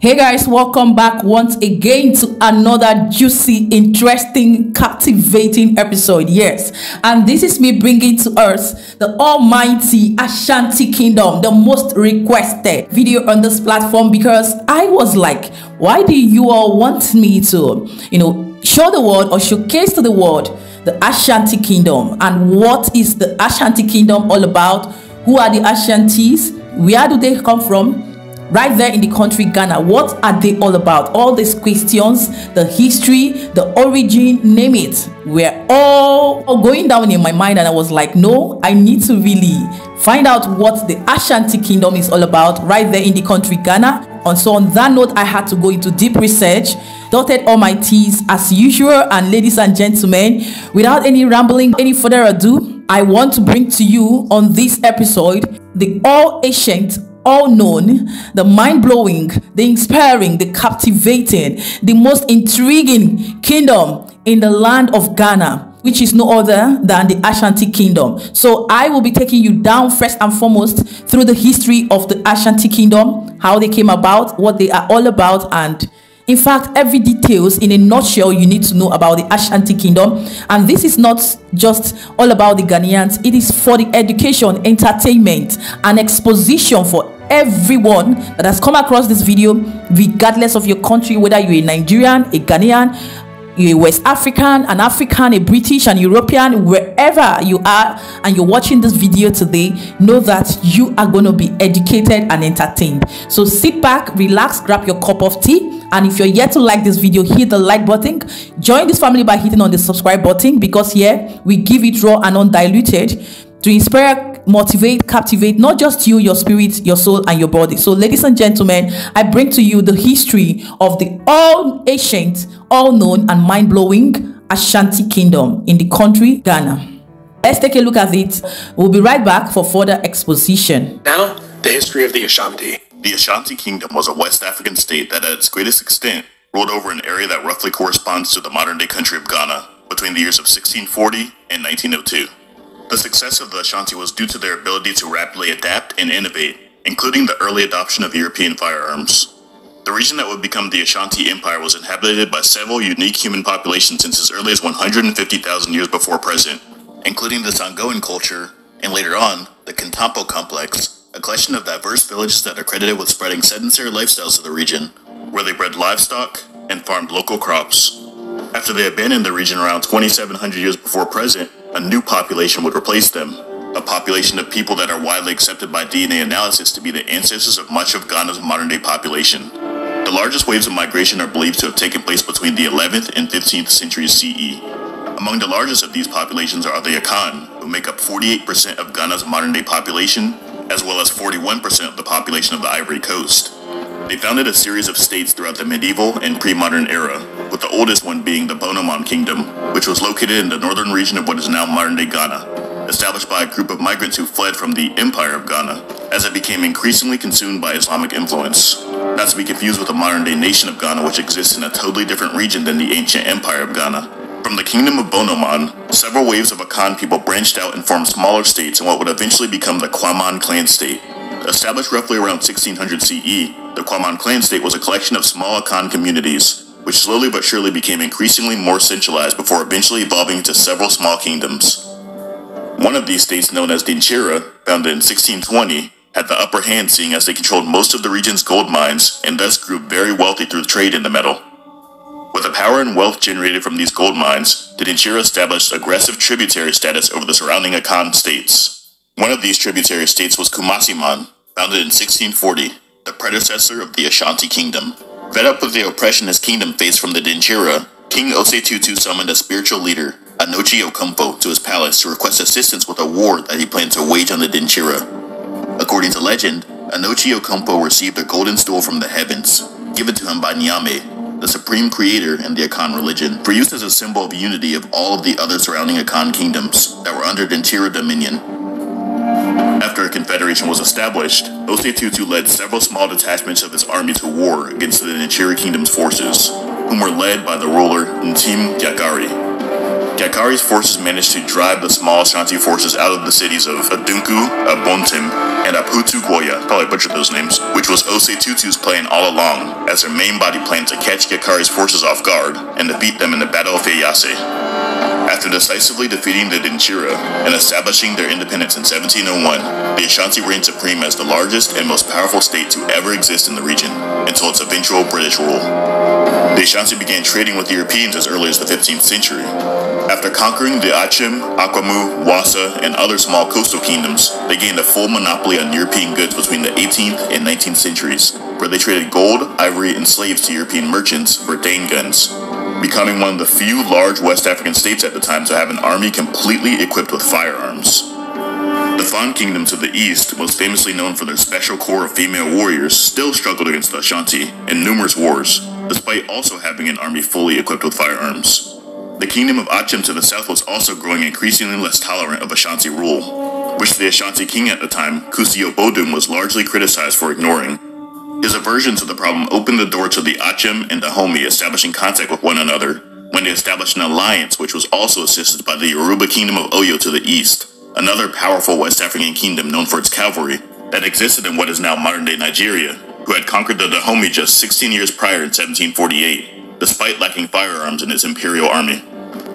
Hey guys, welcome back once again to another juicy, interesting, captivating episode. Yes, and this is me bringing to us the almighty Ashanti Kingdom, the most requested video on this platform, because I was like, why do you all want me to, show the world or showcase to the world the Ashanti Kingdom? And what is the Ashanti Kingdom all about? Who are the Ashantis? Where do they come from? Right there in the country Ghana, what are they all about? All these questions, the history, the origin, name it, were all going down in my mind, and I was like, no, I need to really find out what the Ashanti Kingdom is all about right there in the country Ghana. And so on that note, I had to go into deep research, dotted all my T's as usual. And ladies and gentlemen, without any rambling, any further ado, I want to bring to you on this episode the all-ancient, all-known, the mind-blowing, the inspiring, the captivating, the most intriguing kingdom in the land of Ghana, which is no other than the Ashanti Kingdom. So I will be taking you down first and foremost through the history of the Ashanti Kingdom, how they came about, what they are all about, and in fact, every details in a nutshell you need to know about the Ashanti Kingdom. And this is not just all about the Ghanaians. It is for the education, entertainment, and exposition for everyone that has come across this video, regardless of your country, whether you're a Nigerian, a Ghanaian, you're a West African, an African, a British, an European, wherever you are and you're watching this video today, know that you are going to be educated and entertained. So sit back, relax, grab your cup of tea, and if you're yet to like this video, hit the like button. Join this family by hitting on the subscribe button, because here we give it raw and undiluted to inspire, motivate, captivate not just you, your spirit, your soul, and your body. So ladies and gentlemen, I bring to you the history of the all-ancient, all-known, and mind-blowing Ashanti Kingdom in the country Ghana. Let's take a look at it. We'll be right back for further exposition. Now, the history of the Ashanti. The Ashanti Kingdom was a West African state that at its greatest extent ruled over an area that roughly corresponds to the modern-day country of Ghana between the years of 1640 and 1902. The success of the Ashanti was due to their ability to rapidly adapt and innovate, including the early adoption of European firearms. The region that would become the Ashanti Empire was inhabited by several unique human populations since as early as 150,000 years before present, including the Sangoan culture, and later on, the Kintampo complex, a collection of diverse villages that are credited with spreading sedentary lifestyles to the region, where they bred livestock and farmed local crops. After they abandoned the region around 2,700 years before present, a new population would replace them, a population of people that are widely accepted by DNA analysis to be the ancestors of much of Ghana's modern-day population. The largest waves of migration are believed to have taken place between the 11th and 15th centuries CE. Among the largest of these populations are the Akan, who make up 48% of Ghana's modern-day population, as well as 41% of the population of the Ivory Coast. They founded a series of states throughout the medieval and pre-modern era, with the oldest one being the Bonomon Kingdom, which was located in the northern region of what is now modern-day Ghana, established by a group of migrants who fled from the Empire of Ghana, as it became increasingly consumed by Islamic influence. Not to be confused with the modern-day nation of Ghana, which exists in a totally different region than the ancient Empire of Ghana. From the Kingdom of Bonomon, several waves of Akan people branched out and formed smaller states in what would eventually become the Kwaman clan state. Established roughly around 1600 CE, the Kwaman clan state was a collection of small Akan communities, which slowly but surely became increasingly more centralized before eventually evolving into several small kingdoms. One of these states, known as Dinchira, founded in 1620, had the upper hand, seeing as they controlled most of the region's gold mines and thus grew very wealthy through trade in the metal. With the power and wealth generated from these gold mines, the Dinchira established aggressive tributary status over the surrounding Akan states. One of these tributary states was Kumasiman, founded in 1640, the predecessor of the Ashanti Kingdom. Fed up with the oppression his kingdom faced from the Dinchira, King Osetutu summoned a spiritual leader, Anochi Okomfo, to his palace to request assistance with a war that he planned to wage on the Dinchira. According to legend, Anochi Okomfo received a golden stool from the heavens, given to him by Nyame, the supreme creator in the Akan religion, for use as a symbol of unity of all of the other surrounding Akan kingdoms that were under Dinchira dominion. After a confederation was established, Osetutu led several small detachments of his army to war against the Dinchira kingdom's forces, whom were led by the ruler Ntim Gyakari. Gyakari's forces managed to drive the small Ashanti forces out of the cities of Adunku, Abontim, and Goya, probably butchered those names, which was Osei Tutu's plan all along, as their main body planned to catch Gekari's forces off guard and defeat them in the Battle of Feyase. After decisively defeating the Dinchira and establishing their independence in 1701, the Ashanti reigned supreme as the largest and most powerful state to ever exist in the region, until its eventual British rule. The Ashanti began trading with Europeans as early as the 15th century. After conquering the Achim, Akwamu, Wassa, and other small coastal kingdoms, they gained a full monopoly on European goods between the 18th and 19th centuries, where they traded gold, ivory, and slaves to European merchants for Dane guns, becoming one of the few large West African states at the time to have an army completely equipped with firearms. The Fan Kingdom to the east, most famously known for their special corps of female warriors, still struggled against the Ashanti in numerous wars, despite also having an army fully equipped with firearms. The Kingdom of Achim to the south was also growing increasingly less tolerant of Ashanti rule, which the Ashanti king at the time, Kusio Bodum, was largely criticized for ignoring. His aversion to the problem opened the door to the Achim and Dahomey establishing contact with one another, when they established an alliance which was also assisted by the Yoruba Kingdom of Oyo to the east, another powerful West African kingdom known for its cavalry, that existed in what is now modern-day Nigeria, who had conquered the Dahomey just 16 years prior in 1748, despite lacking firearms in its imperial army.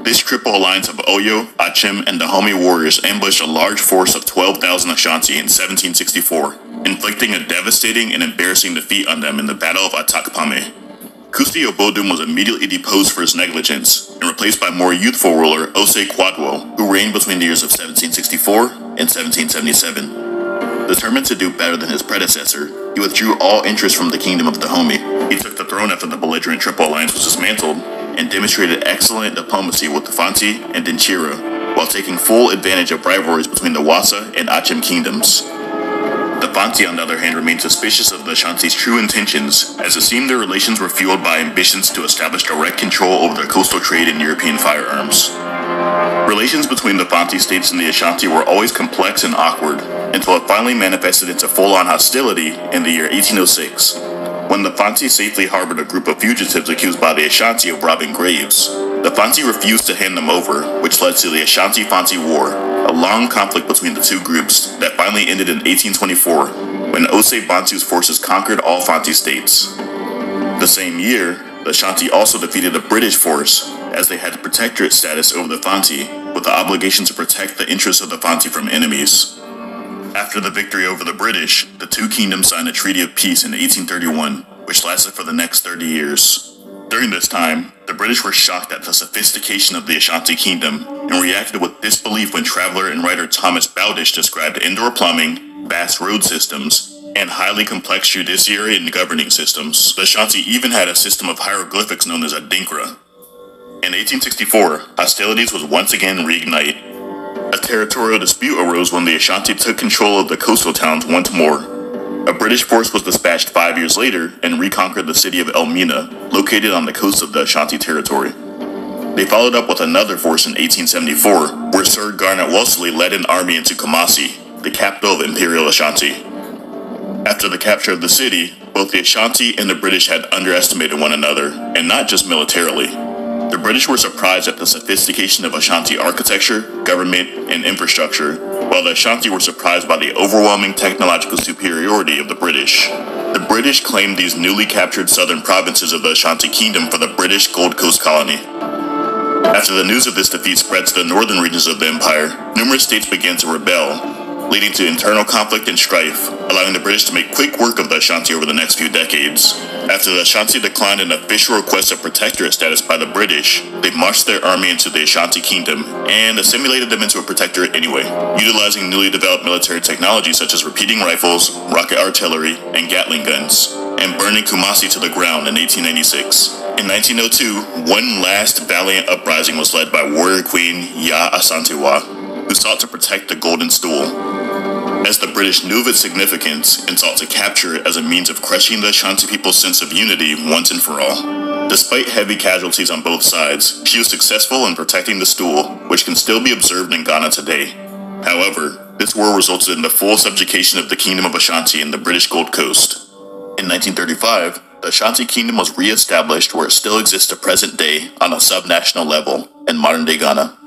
This triple alliance of Oyo, Achim, and Dahomey warriors ambushed a large force of 12,000 Ashanti in 1764, inflicting a devastating and embarrassing defeat on them in the Battle of Atakpame. Kusio Bodum was immediately deposed for his negligence, and replaced by more youthful ruler Osei Kwadwo, who reigned between the years of 1764 and 1777. Determined to do better than his predecessor, he withdrew all interest from the kingdom of Dahomey. He took the throne after the belligerent Triple Alliance was dismantled, and demonstrated excellent diplomacy with the Fanti and Dinchira, while taking full advantage of rivalries between the Wassa and Achim kingdoms. The Fanti, on the other hand, remained suspicious of the Ashanti's true intentions, as it seemed their relations were fueled by ambitions to establish direct control over their coastal trade in European firearms. Relations between the Fanti states and the Ashanti were always complex and awkward, until it finally manifested into full-on hostility in the year 1806, when the Fanti safely harbored a group of fugitives accused by the Ashanti of robbing graves. The Fanti refused to hand them over, which led to the Ashanti-Fanti War, a long conflict between the two groups that finally ended in 1824, when Osei Bantu's forces conquered all Fanti states. The same year, the Ashanti also defeated a British force, as they had protectorate status over the Fanti, with the obligation to protect the interests of the Fanti from enemies. After the victory over the British, the two kingdoms signed a treaty of peace in 1831, which lasted for the next 30 years. During this time, the British were shocked at the sophistication of the Ashanti kingdom, and reacted with disbelief when traveler and writer Thomas Bowdish described indoor plumbing, vast road systems, and highly complex judiciary and governing systems. The Ashanti even had a system of hieroglyphics known as a dinkra. In 1864, hostilities was once again reignited. A territorial dispute arose when the Ashanti took control of the coastal towns once more. A British force was dispatched 5 years later and reconquered the city of Elmina, located on the coast of the Ashanti territory. They followed up with another force in 1874, where Sir Garnet Wolseley led an army into Kumasi, the capital of Imperial Ashanti. After the capture of the city, both the Ashanti and the British had underestimated one another, and not just militarily. The British were surprised at the sophistication of Ashanti architecture, government, and infrastructure, while the Ashanti were surprised by the overwhelming technological superiority of the British. The British claimed these newly captured southern provinces of the Ashanti Kingdom for the British Gold Coast Colony. After the news of this defeat spread to the northern regions of the empire, numerous states began to rebel, leading to internal conflict and strife, allowing the British to make quick work of the Ashanti over the next few decades. After the Ashanti declined an official request of protectorate status by the British, they marched their army into the Ashanti Kingdom and assimilated them into a protectorate anyway, utilizing newly developed military technology such as repeating rifles, rocket artillery, and Gatling guns, and burning Kumasi to the ground in 1896. In 1902, one last valiant uprising was led by warrior queen Ya Asantewa, who sought to protect the Golden Stool. As the British knew of its significance and sought to capture it as a means of crushing the Ashanti people's sense of unity once and for all. Despite heavy casualties on both sides, she was successful in protecting the stool, which can still be observed in Ghana today. However, this war resulted in the full subjugation of the Kingdom of Ashanti in the British Gold Coast. In 1935, the Ashanti Kingdom was re-established where it still exists to present day on a subnational level in modern-day Ghana.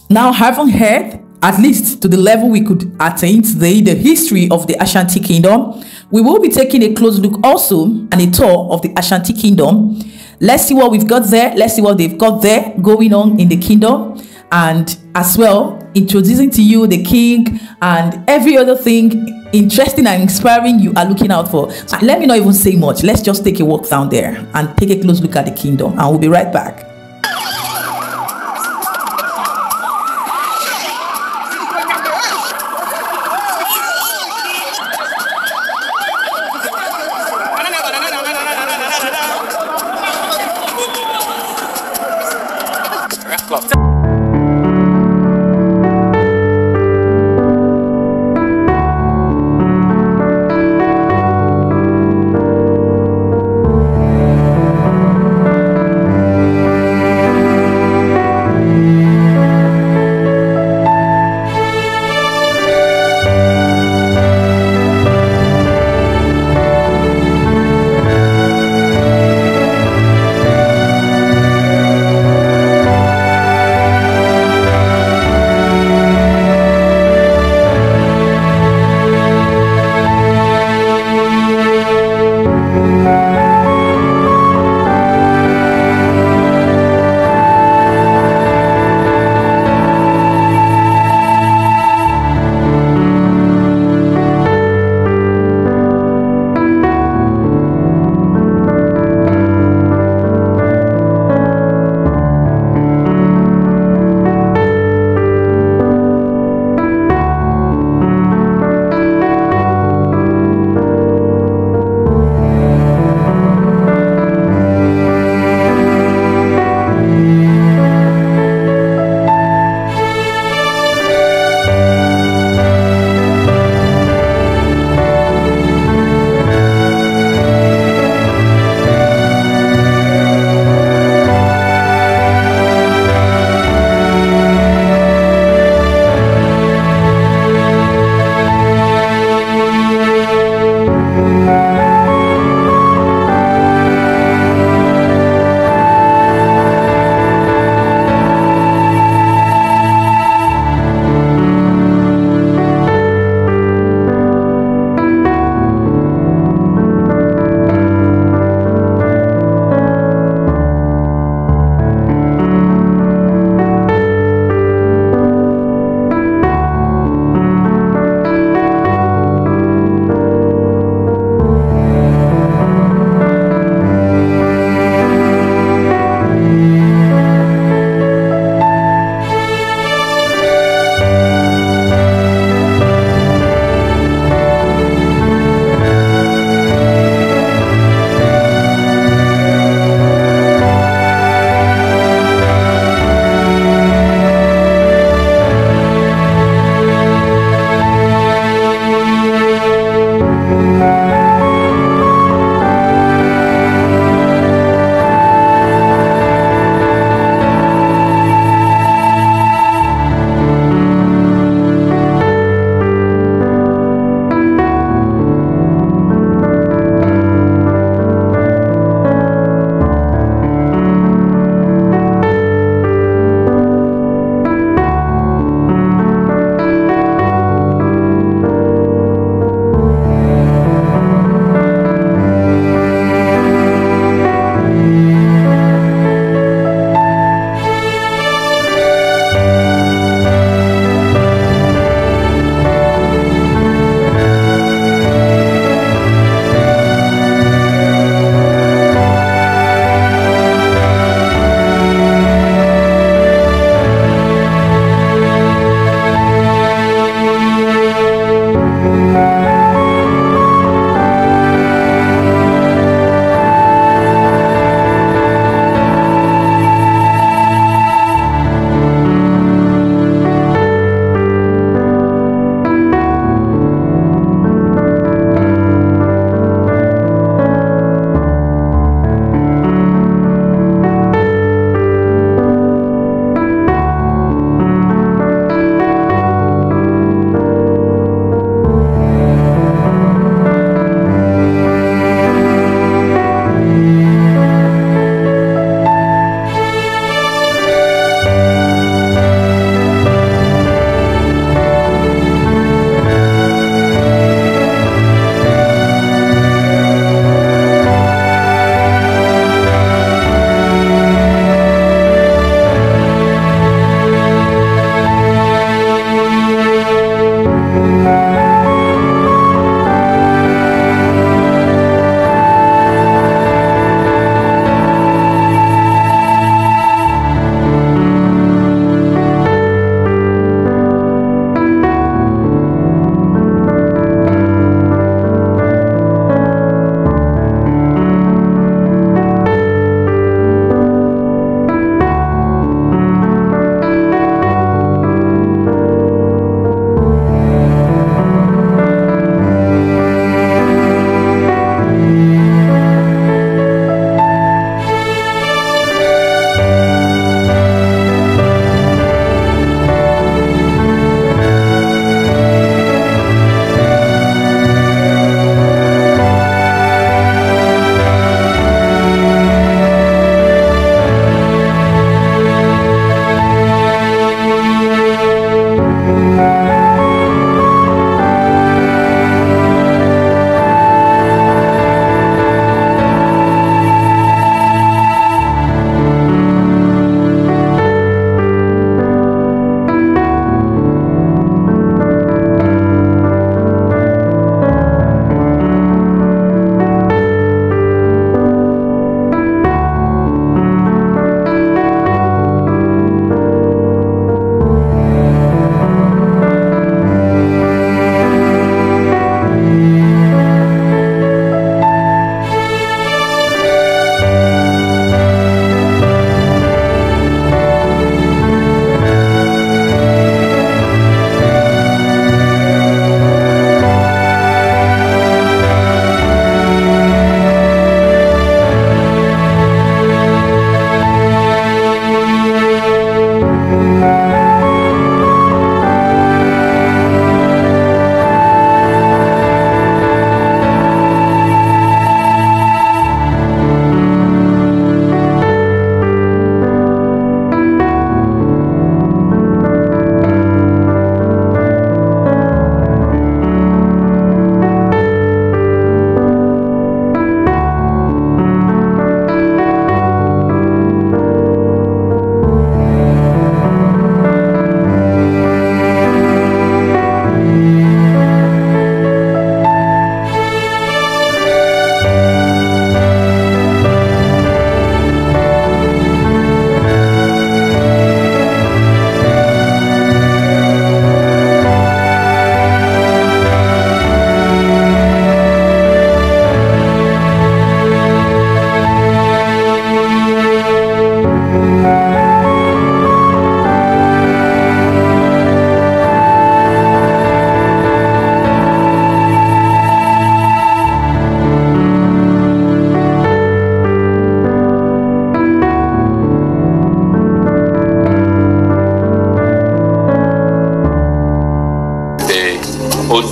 Now, having heard at least to the level we could attain today, the history of the Ashanti Kingdom. We will be taking a close look also and a tour of the Ashanti Kingdom. Let's see what we've got there. Let's see what they've got there going on in the kingdom. And as well, introducing to you the king and every other thing interesting and inspiring you are looking out for. So let me not even say much. Let's just take a walk down there and take a close look at the kingdom. And we'll be right back.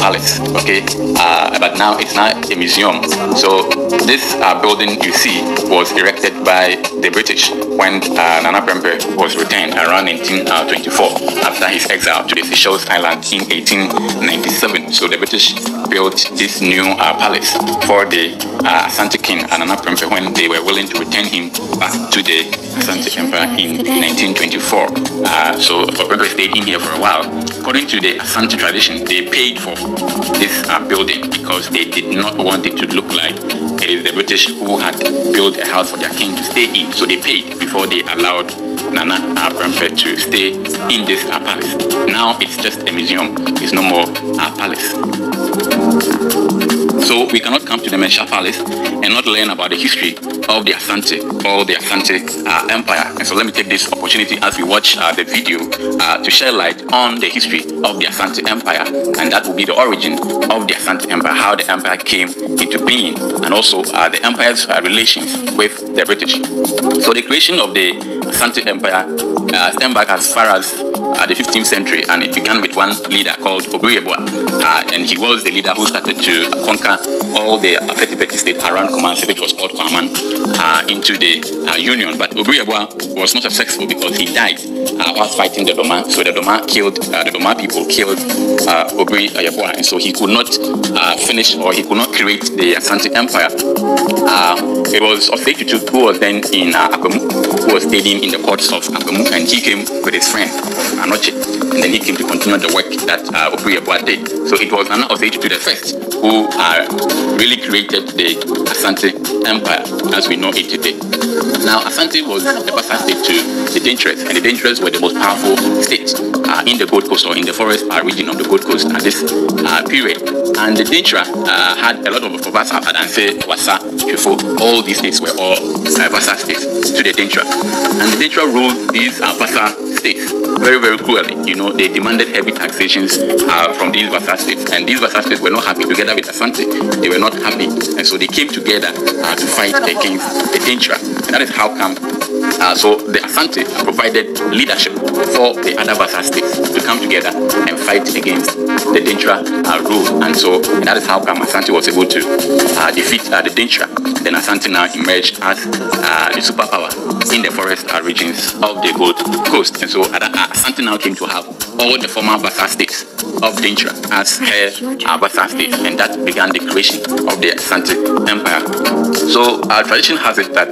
palace, okay, but now it's not a museum. So this building you see was erected by the British when Nana Prempeh was retained around 1924 after his exile to the Seychelles Island in 1897. So the British built this new palace for the Asante king Nana Prempeh when they were willing to return him back to the Asante Empire in 1924. So Prempeh stayed in here for a while. According to the Asante tradition, they paid for this building because they did not want it to look like it is the British who had built a house for their king to stay in. So they paid before they allowed Nana Prempeh to stay in this palace. Now it's just a museum. It's no more a palace. So we cannot come to the Mensha Palace and not learn about the history of the Asante or the Asante Empire. And so let me take this opportunity as we watch the video to shed light on the history of the Asante Empire, and that will be the origin of the Asante Empire, how the empire came into being, and also the empire's relations with the British. So the creation of the Asante Empire stemmed back as far as the 15th century, and it began with one leader called Obriebwa, and he was the leader who started to conquer all the petty states around Kumasi, which was called Kwaman, into the Union. But Obriebwa was not successful because he died while fighting the Doma. So the Doma killed, the Doma people killed Obriebwa, and so he could not finish, or he could not create the Asante Empire. It was Osei who was then in Akwemu, who was studying in the courts of Akwemu, and he came with his friend Anoche, and then he came to continue the work that Obriebwa did. So it was Nana Osei the first who really created the Asante Empire as we know it today. Now, Asante was the Bassa state to the Dangerous, and the Dangerous were the most powerful states in the Gold Coast, or in the forest region of the Gold Coast at this period. And the Dangerous had a lot of Bassa, Adanse, Wassa, Chufo. All these states were all Bassa states to the Dangerous. And the Dangerous ruled these Bassa states very, very cruelly. You know, they demanded heavy taxations from these Bassa states, and these Bassa states were not happy. Together with Asante, they were not happy, and so they came together to fight against the Dangerous. And that is how come. So the Asante provided leadership for the other Bassa states to come together and fight against the Dangerous rule, and that is how come Asante was able to defeat the Dangerous. Then Asante now emerged as the superpower in the forest regions of the Gold Coast, and so Asante now came to have all the former Bassa states of Dangerous as her Bassa states, and that began the creation of the Asante Empire. So tradition has it that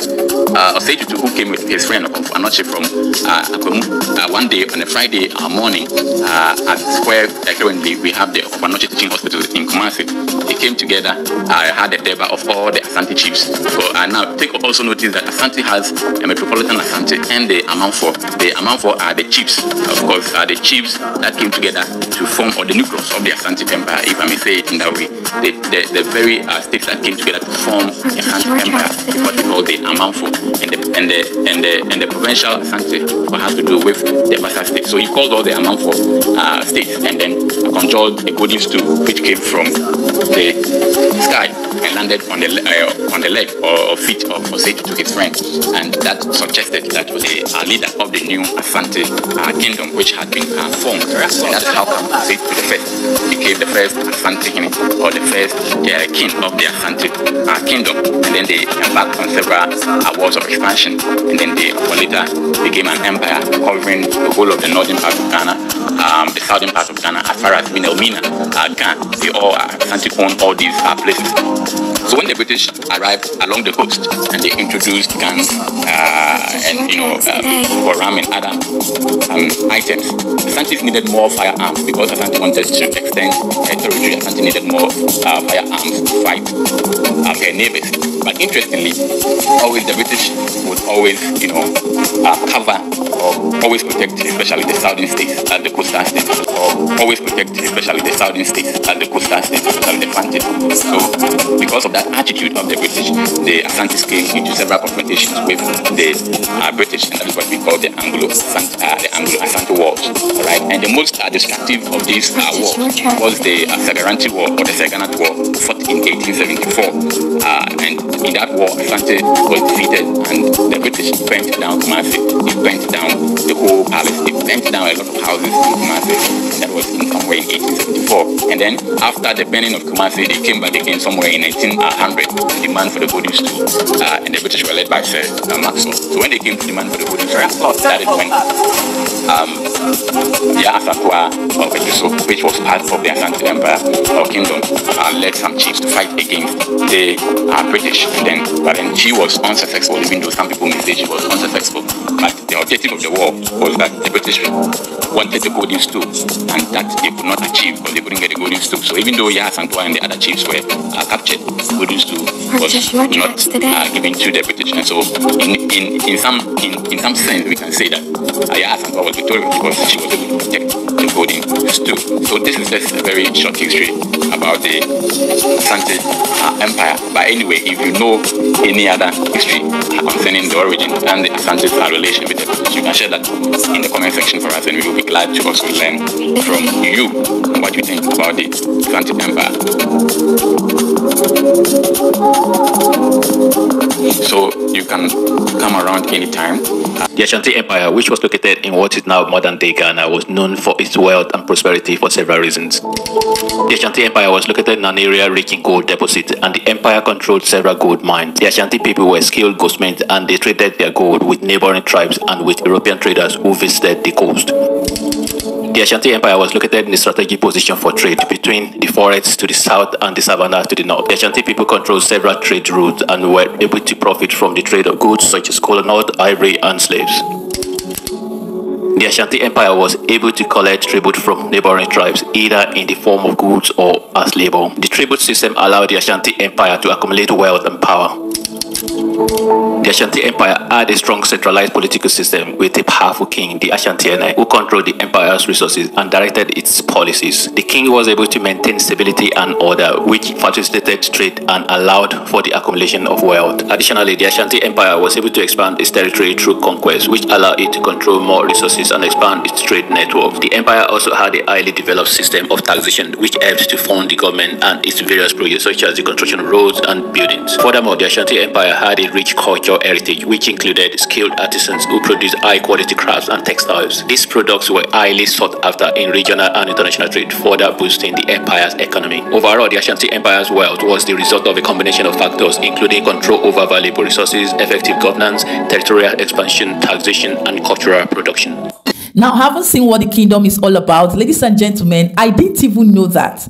Osei who came with his friend of Anoche from Akwemu, one day on a Friday morning at where currently we have the Anoche Teaching Hospital in Kumasi. They came together, had a deba of all the Asante chiefs. So now take also notice that Asante has a metropolitan Asante and the Amanfo. The Amanfo are the chiefs, of course, are the chiefs that came together to form, or the nucleus of the Asante Empire, if I may say it in that way. The very states that came together to form the Asante Empire is what we call the Amanfo, and the provincial Asante has to do with the Bassa state. So he called all the Amanfo states, and then controlled a golden stool which came from the sky and landed on the leg or feet of Osei to his friend, and that suggested that was a leader of the new Asante kingdom which had been formed. And that's how Osei the first became the first Asante king, or the first king of the Asante kingdom. And then they embarked on several wars of expansion, and then they later became an empire covering the whole of the northern part of Ghana, the southern part of Ghana, as far as Minelmina, Ghana. They all Asante owned all these places. So when the British arrived along the coast and they introduced guns and ram and other items, Asante needed more firearms because Asante wanted to extend her territory. Asante needed more firearms to fight her neighbors. But interestingly, always the British would always, cover or always protect, especially the southern states, the coastal states, or always protect, especially the southern states, the coastal states, especially the Fanti. So, because of that attitude of the British, the Asantes came into several confrontations with the British, and that is what we call the Anglo-Asante Wars. Right? And the most destructive of these wars was the Sagaranti War, or the Saganat War, fought in 1874. And in that war, Asante was defeated, and the British burnt down Kumasi. They burnt down the whole palace. They burnt down a lot of houses in Kumasi. That was somewhere in 1874. And then after the burning of Kumasi, they came back again somewhere in 1900 to demand for the golden stool. And the British were led by Sir Maxwell. So when they came to demand for the golden stool, that is when Asakwa of Ejiso, which was part of the Asante Empire or Kingdom, led some chiefs to fight against the British. But then she was unsuccessful, even though some people may say she was unsuccessful. But the objective of the war was that the British wanted the golden stool, and that they could not achieve because they couldn't get the golden stool. So even though Asantwa and the other chiefs were captured, the golden stool was not given to the British. And so in some sense, we can say that Asantwa was victorious because she was able to protect the golden stool. So this is just a very short history about the Asante Empire. But anyway, if you know any other history concerning the origin and the Asante's relation with the British, you can share that in the comment section for us, and we will be glad to also learn from you what you think about the Asante Empire. So you can come around anytime. The Ashanti Empire, which was located in what is now modern-day Ghana, was known for its wealth and prosperity for several reasons. The Ashanti Empire was located in an area rich in gold deposits, and the empire controlled several gold mines. The Ashanti people were skilled goldsmiths, and they traded their gold with neighboring tribes and with European traders who visited the coast. The Ashanti Empire was located in a strategic position for trade between the forests to the south and the savannah to the north. The Ashanti people controlled several trade routes and were able to profit from the trade of goods such as kola nut, ivory, and slaves. The Ashanti Empire was able to collect tribute from neighboring tribes, either in the form of goods or as labor. The tribute system allowed the Ashanti Empire to accumulate wealth and power. The Ashanti Empire had a strong centralized political system with a powerful king, the Ashantiene, who controlled the empire's resources and directed its policies. The king was able to maintain stability and order, which facilitated trade and allowed for the accumulation of wealth. Additionally, the Ashanti Empire was able to expand its territory through conquest, which allowed it to control more resources and expand its trade network. The empire also had a highly developed system of taxation, which helped to fund the government and its various projects, such as the construction of roads and buildings. Furthermore, the Ashanti Empire had a rich cultural heritage, which included skilled artisans who produced high-quality crafts and textiles. These products were highly sought after in regional and international trade, further boosting the empire's economy. Overall, the Ashanti Empire's wealth was the result of a combination of factors, including control over valuable resources, effective governance, territorial expansion, taxation, and cultural production. Now, having seen what the kingdom is all about, ladies and gentlemen, I didn't even know that.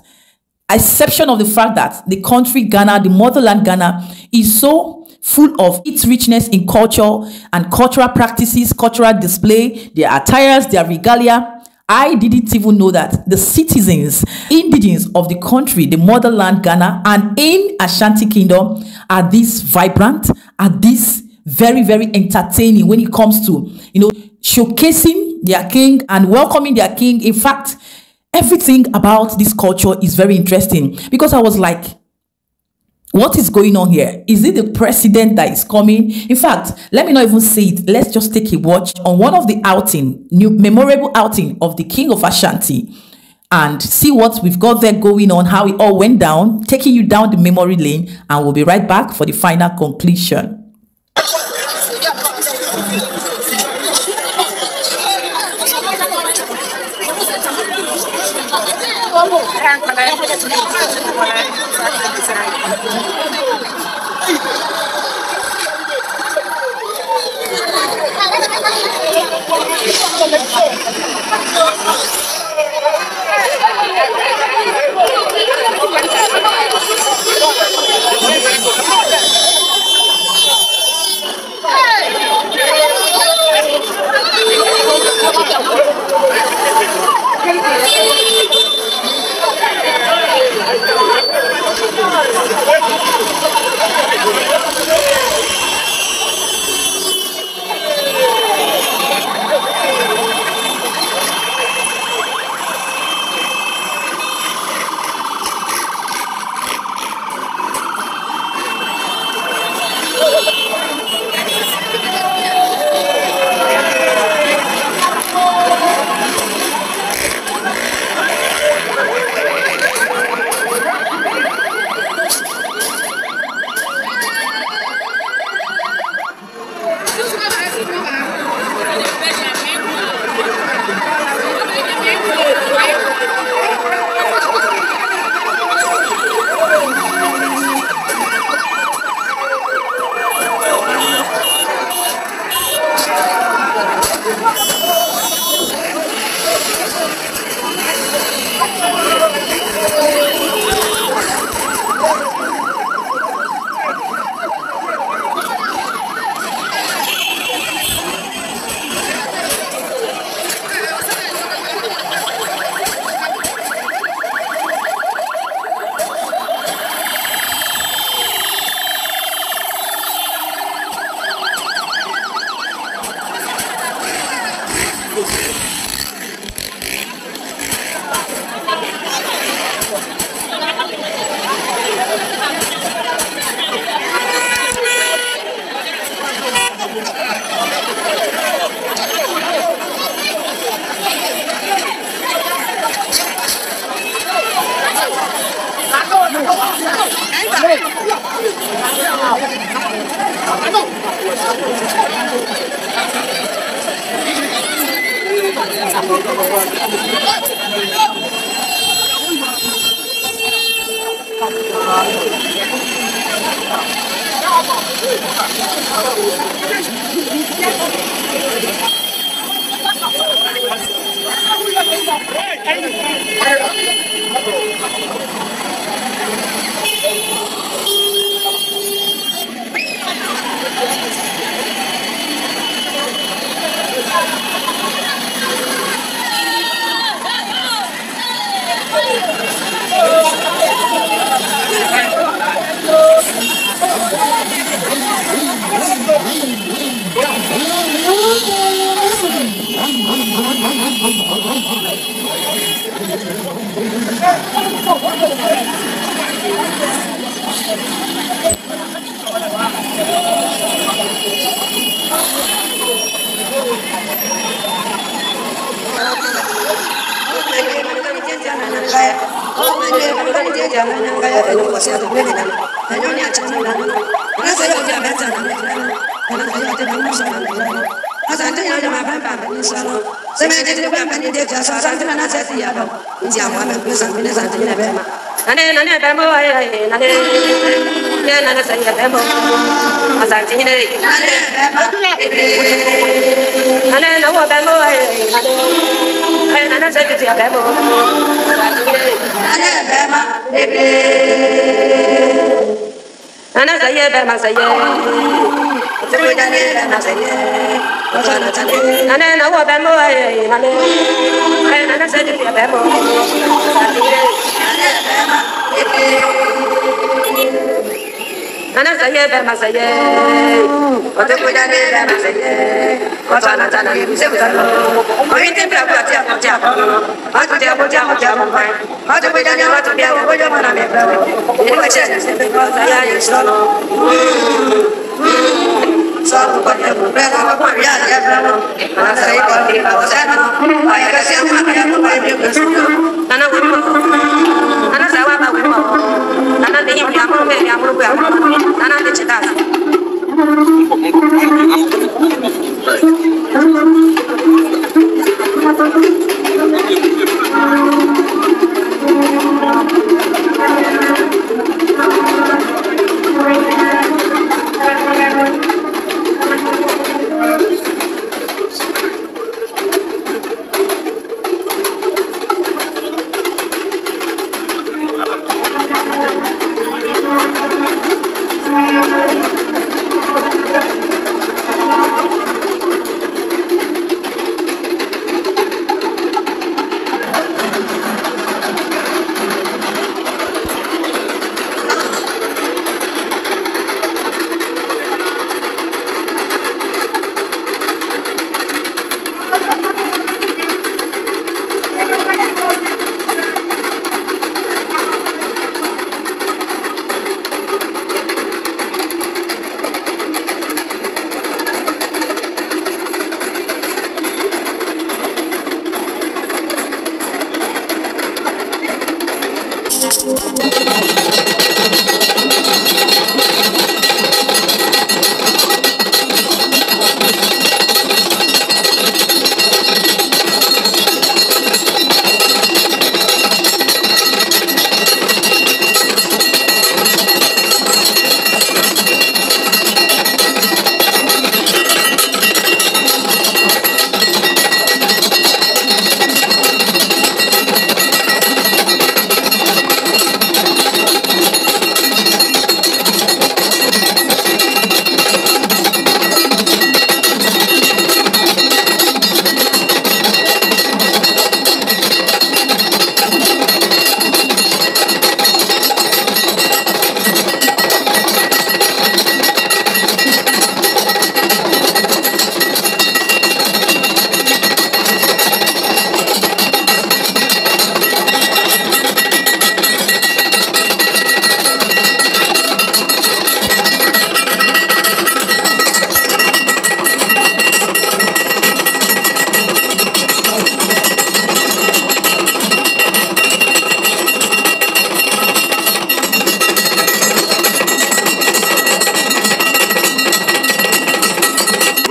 Exception of the fact that the country Ghana, the motherland Ghana, is so full of its richness in culture and cultural practices, cultural display, their attires, their regalia. I didn't even know that the citizens, indigenous of the country, the motherland Ghana, and in Ashanti Kingdom are this vibrant, are this very, very entertaining when it comes to, showcasing their king and welcoming their king. In fact, everything about this culture is very interesting, because I was like, what is going on here? Is it the president that is coming? In fact, let me not even say it. Let's just take a watch on one of the memorable outing of the King of Ashanti and see what we've got there going on, how it all went down, taking you down the memory lane, and we'll be right back for the final conclusion.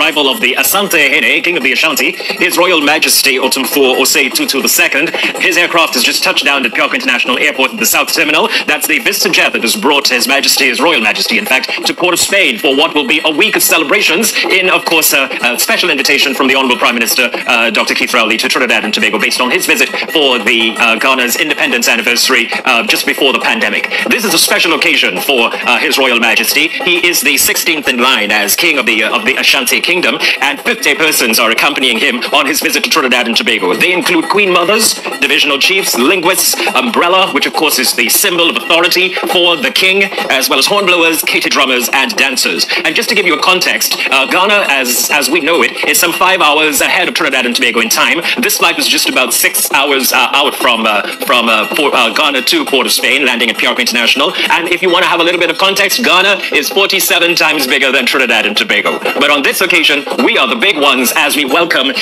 arrival of the Asante Hene, King of the Ashanti, His Royal Majesty Otumfuo Osei Tutu II. His aircraft has just touched down at Pyongyang International Airport at the South Terminal. That's the Vista jet that has brought His Majesty, His Royal Majesty, in fact, to Port of Spain for what will be a week of celebrations in, of course, a special invitation from the Honourable Prime Minister, Dr. Keith Rowley, to Trinidad and Tobago based on his visit for the Ghana's independence anniversary just before the pandemic. This is a special occasion for His Royal Majesty. He is the 16th in line as King of the Ashanti Kingdom, and 50 persons are accompanying him on his visit to Trinidad and Tobago. They include Queen Mothers, divisional chiefs, linguists, umbrella, which of course is the symbol of authority for the king, as well as hornblowers, kete drummers, and dancers. And just to give you a context, Ghana, as we know it, is some 5 hours ahead of Trinidad and Tobago in time. This flight was just about 6 hours out from Ghana to Port of Spain, landing at Pyongyang International. And if you want to have a little bit of context, Ghana is 47 times bigger than Trinidad and Tobago. But on this occasion, we are the big ones as we welcome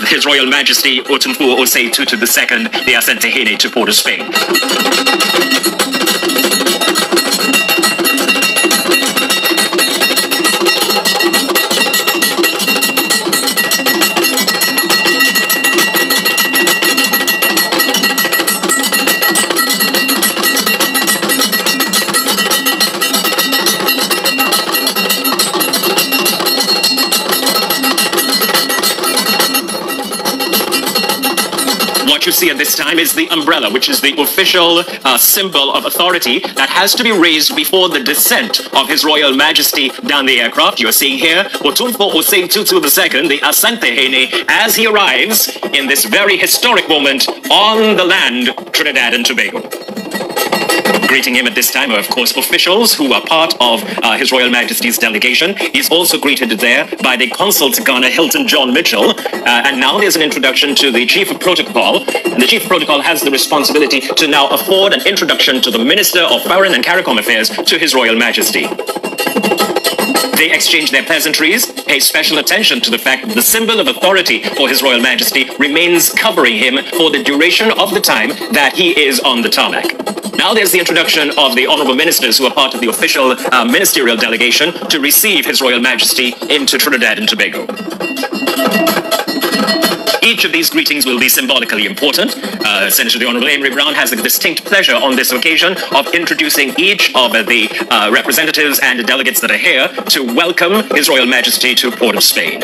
His Royal Majesty Otumfuo Osei Tutu II, the Asante Hene, to Port of Spain. What you see at this time is the umbrella, which is the official symbol of authority that has to be raised before the descent of His Royal Majesty down the aircraft. You are seeing here Otumfuo Osei Tutu II, the Asante Hene, as he arrives in this very historic moment on the land, Trinidad and Tobago. Greeting him at this time are, of course, officials who are part of His Royal Majesty's delegation. He's also greeted there by the Consul to Ghana, Hilton John Mitchell. And now there's an introduction to the Chief of Protocol. And the Chief of Protocol has the responsibility to now afford an introduction to the Minister of Foreign and CARICOM Affairs to His Royal Majesty. They exchange their pleasantries, pay special attention to the fact that the symbol of authority for His Royal Majesty remains covering him for the duration of the time that he is on the tarmac. Now there's the introduction of the honourable ministers who are part of the official ministerial delegation to receive His Royal Majesty into Trinidad and Tobago. Each of these greetings will be symbolically important. Senator the Honourable Amory Brown has a distinct pleasure on this occasion of introducing each of the representatives and delegates that are here to welcome His Royal Majesty to Port of Spain.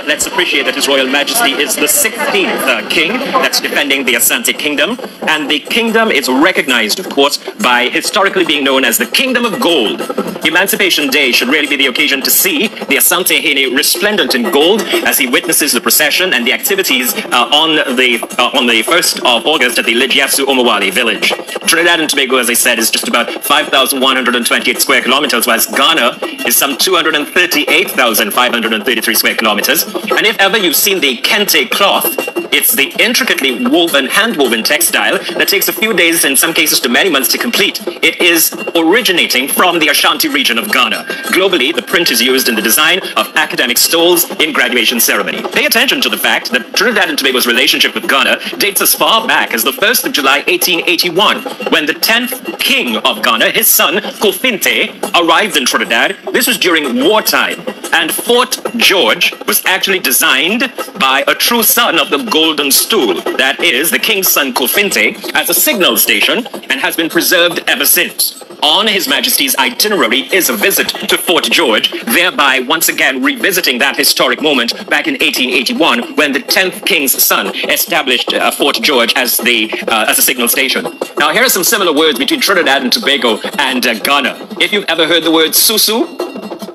Let's appreciate that His Royal Majesty is the 16th king that's defending the Asante Kingdom, and the kingdom is recognized, of course, by historically being known as the Kingdom of Gold. Emancipation Day should really be the occasion to see the Asante Hene resplendent in gold as he witnesses the procession and the activities on the 1st of August at the Lijiasu Omawali village. Trinidad and Tobago, as I said, is just about 5,128 square kilometers, whereas Ghana is some 238,533 square kilometers. And if ever you've seen the kente cloth, it's the intricately woven, hand-woven textile that takes a few days, in some cases to many months, to complete. It is originating from the Ashanti region of Ghana. Globally, the print is used in the design of academic stoles in graduation ceremony. Pay attention to the fact that Trinidad and Tobago's relationship with Ghana dates as far back as the 1st of July 1881, when the 10th king of Ghana, his son, Kofinte, arrived in Trinidad. This was during wartime, and Fort George was actually designed by a true son of the Golden Stool, that is, the king's son Kofinte, as a signal station and has been preserved ever since. On His Majesty's itinerary is a visit to Fort George, thereby once again revisiting that historic moment back in 1881 when the 10th king's son established Fort George as a signal station. Now here are some similar words between Trinidad and Tobago and Ghana. If you've ever heard the word susu,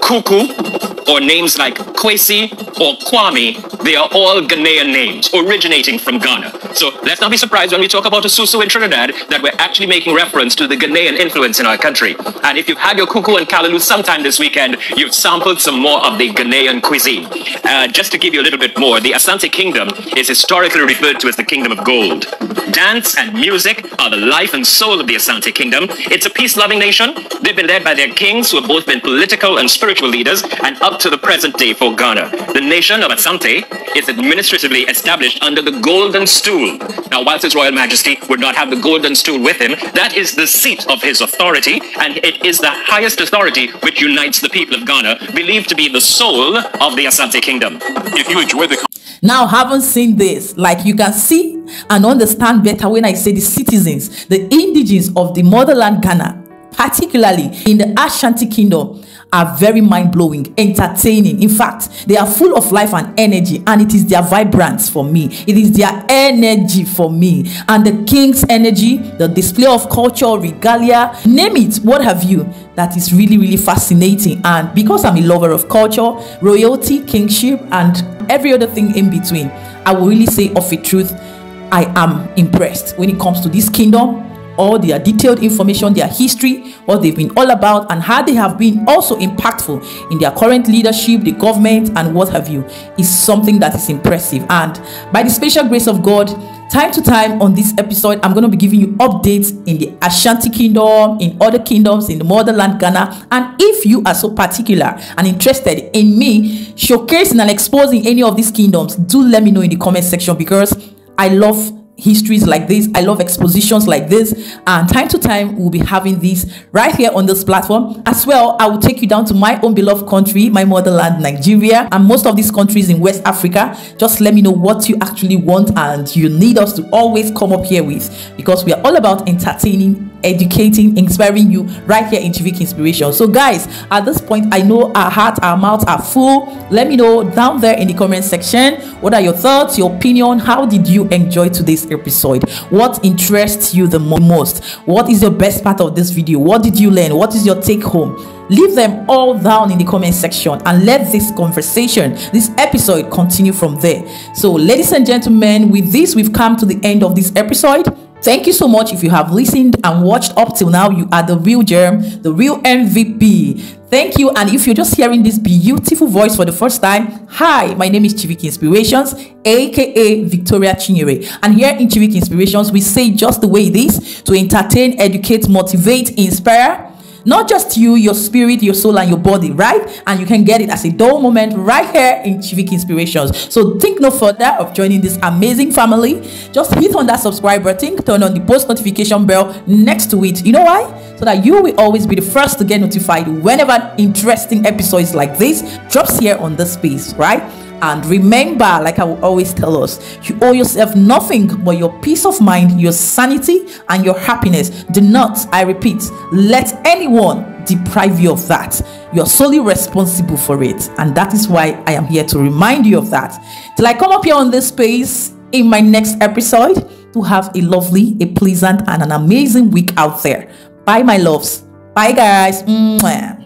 Kuku, or names like Kwesi or Kwame, they are all Ghanaian names originating from Ghana. So let's not be surprised when we talk about a Susu in Trinidad that we're actually making reference to the Ghanaian influence in our country. And if you've had your Kuku and Callaloo sometime this weekend, you've sampled some more of the Ghanaian cuisine. Just to give you a little bit more, the Asante Kingdom is historically referred to as the Kingdom of Gold. Dance and music are the life and soul of the Asante Kingdom. It's a peace-loving nation. They've been led by their kings who have both been political and spiritual leaders, and up to the present day for Ghana. The nation of Asante is administratively established under the Golden Stool. Now, whilst His Royal Majesty would not have the Golden Stool with him, that is the seat of his authority, and it is the highest authority which unites the people of Ghana, believed to be the soul of the Asante Kingdom. If you enjoy the now, haven't seen this, like you can see and understand better when I say the citizens, the indigenes of the motherland Ghana, particularly in the Ashanti Kingdom, are very mind-blowing, entertaining. In fact, they are full of life and energy, and it is their vibrance for me. It is their energy for me. And the king's energy, the display of culture, regalia, name it, what have you, that is really, really fascinating. And because I'm a lover of culture, royalty, kingship, and every other thing in between, I will really say of a truth, I am impressed when it comes to this kingdom. All their detailed information, their history, what they've been all about, and how they have been also impactful in their current leadership, the government, and what have you, is something that is impressive. And by the special grace of God, time to time on this episode, I'm going to be giving you updates in the Ashanti Kingdom, in other kingdoms, in the motherland Ghana. And if you are so particular and interested in me showcasing and exposing any of these kingdoms, do let me know in the comment section, because I love histories like this. I love expositions like this, and time to time we'll be having these right here on this platform as well. I will take you down to my own beloved country, my motherland Nigeria, and most of these countries in West Africa. Just let me know what you actually want and you need us to always come up here with, because we are all about entertaining, educating, inspiring you right here in Chivik Inspiration. So guys, at this point, I know our hearts, our mouths are full. Let me know down there in the comment section, what are your thoughts, your opinion? How did you enjoy today's episode? What interests you the most? What is your best part of this video? What did you learn? What is your take home? Leave them all down in the comment section, and let this conversation, this episode, continue from there. So ladies and gentlemen, with this, we've come to the end of this episode. Thank you so much. If you have listened and watched up till now, you are the real gem, the real MVP. Thank you. And if you're just hearing this beautiful voice for the first time, hi, my name is Chivik Inspirations, aka Victoria Chinyere. And here in Chivik Inspirations, we say just the way it is, to entertain, educate, motivate, inspire. Not just you, your spirit, your soul, and your body, right? And you can get it as a dull moment right here in Chivik Inspirations. So think no further of joining this amazing family. Just hit on that subscribe button, turn on the post notification bell next to it. You know why? So that you will always be the first to get notified whenever interesting episodes like this drops here on the space, right? And remember, like I will always tell us, you owe yourself nothing but your peace of mind, your sanity, and your happiness. Do not, I repeat, let anyone deprive you of that. You're solely responsible for it. And that is why I am here to remind you of that. Till I come up here on this space in my next episode, to have a lovely, a pleasant, and an amazing week out there. Bye, my loves. Bye, guys. Mwah.